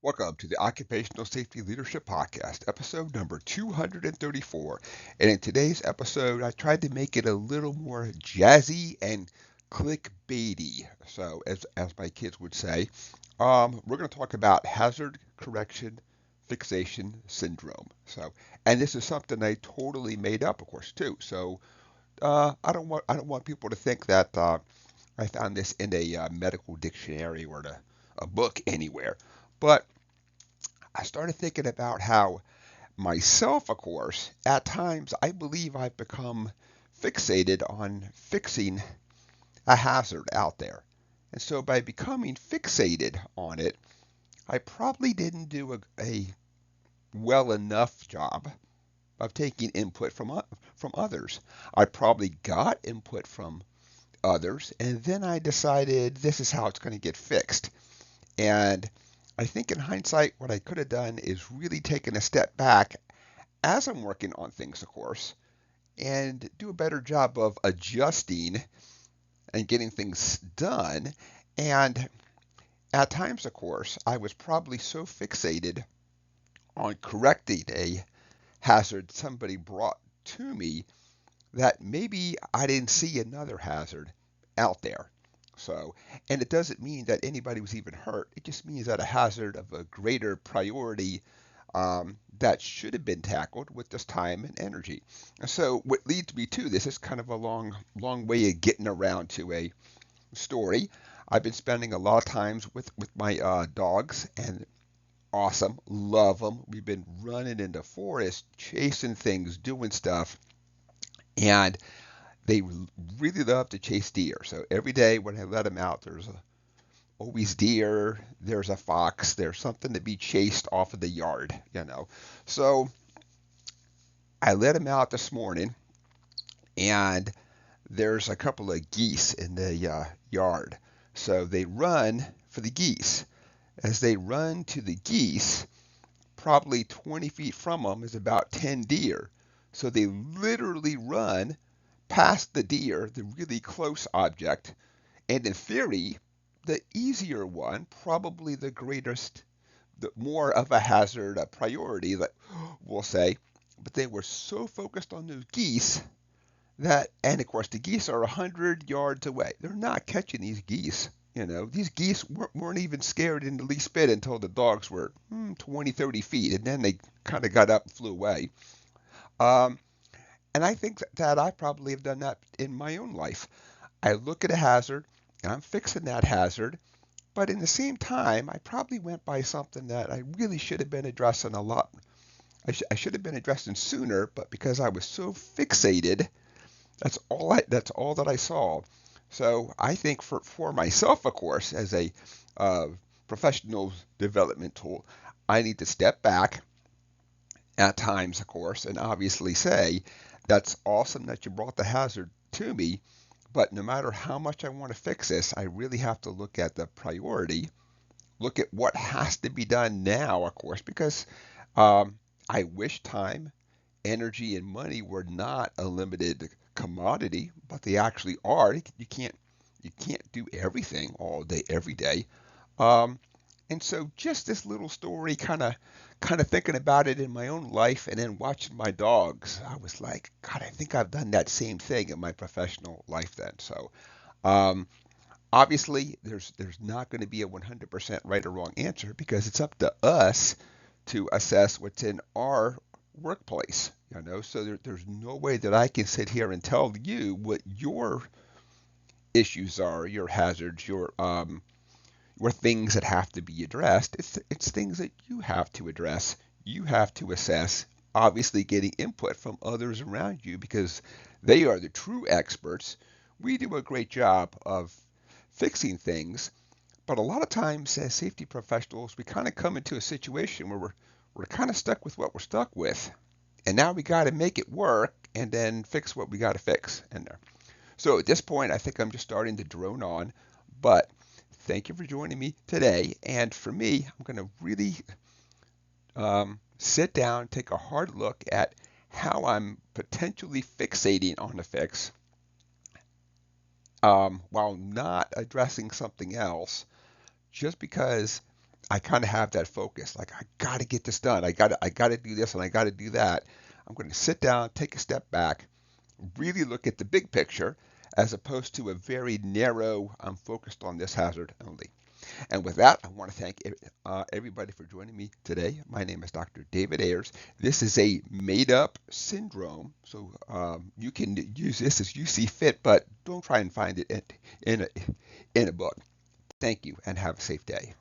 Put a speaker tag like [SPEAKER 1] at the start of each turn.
[SPEAKER 1] Welcome to the Occupational Safety Leadership Podcast, episode number 234. And in today's episode, I tried to make it a little more jazzy and clickbaity. So, as my kids would say, we're going to talk about hazard correction fixation syndrome. And this is something I totally made up, of course, too. So, I don't want people to think that I found this in a medical dictionary or a book anywhere. But I started thinking about how myself, of course, at times I believe I've become fixated on fixing a hazard out there. And so by becoming fixated on it, I probably didn't do a well enough job of taking input from others. I probably got input from others, and then I decided this is how it's going to get fixed. And I think in hindsight, what I could have done is really taken a step back as I'm working on things, of course, and do a better job of adjusting and getting things done. And at times, of course, I was probably so fixated on correcting a hazard somebody brought to me that maybe I didn't see another hazard out there. So, and it doesn't mean that anybody was even hurt. It just means that a hazard of a greater priority that should have been tackled with this time and energy. And so, what leads me to this is kind of a long way of getting around to a story. I've been spending a lot of times with my dogs, and awesome, love them. We've been running in the forest, chasing things, doing stuff, and they really love to chase deer. So every day when I let them out, there's always deer, there's a fox, there's something to be chased off of the yard. So I let them out this morning, and there's a couple of geese in the yard. So they run for the geese. As they run to the geese, probably 20 feet from them is about 10 deer. So they literally run past the deer, the really close object, and in theory, the easier one, probably the greatest, the more of a hazard, a priority, that we'll say. But they were so focused on those geese that, and of course, the geese are 100 yards away. They're not catching these geese. These geese weren't even scared in the least bit until the dogs were 20, 30 feet, and then they kind of got up and flew away. Um, and I think that I probably have done that in my own life. I look at a hazard, and I'm fixing that hazard, but in the same time, I probably went by something that I really should have been addressing a lot. I should have been addressing sooner, but because I was so fixated, that's all that I saw. So I think for myself, of course, as a uh, professional development tool, I need to step back at times, of course, and obviously say, that's awesome that you brought the hazard to me, but no matter how much I want to fix this, I really have to look at the priority, look at what has to be done now, of course, because I wish time, energy, and money were not a limited commodity, but they actually are. You can't do everything all day, every day. Um, and so just this little story, kind of thinking about it in my own life, and then watching my dogs, I was like, God, I think I've done that same thing in my professional life then. So um, obviously, there's not going to be a 100% right or wrong answer because it's up to us to assess what's in our workplace. So there's no way that I can sit here and tell you what your issues are, your hazards, your things that have to be addressed. It's things that you have to address. You have to assess. Obviously, getting input from others around you because they are the true experts. We do a great job of fixing things, but a lot of times as safety professionals, we kind of come into a situation where we're kind of stuck with what we're stuck with, and now we got to make it work and then fix what we got to fix in there. So at this point, I think I'm just starting to drone on, but thank you for joining me today. And for me, I'm going to really sit down, take a hard look at how I'm potentially fixating on a fix while not addressing something else just because I kind of have that focus. Like I got to get this done. I got to do this and I got to do that. I'm going to sit down, take a step back, really look at the big picture as opposed to a very narrow, I'm focused on this hazard only. And with that, I want to thank everybody for joining me today. My name is Dr. David Ayers. This is a made up syndrome, so you can use this as you see fit, but don't try and find it in a book. Thank you and have a safe day.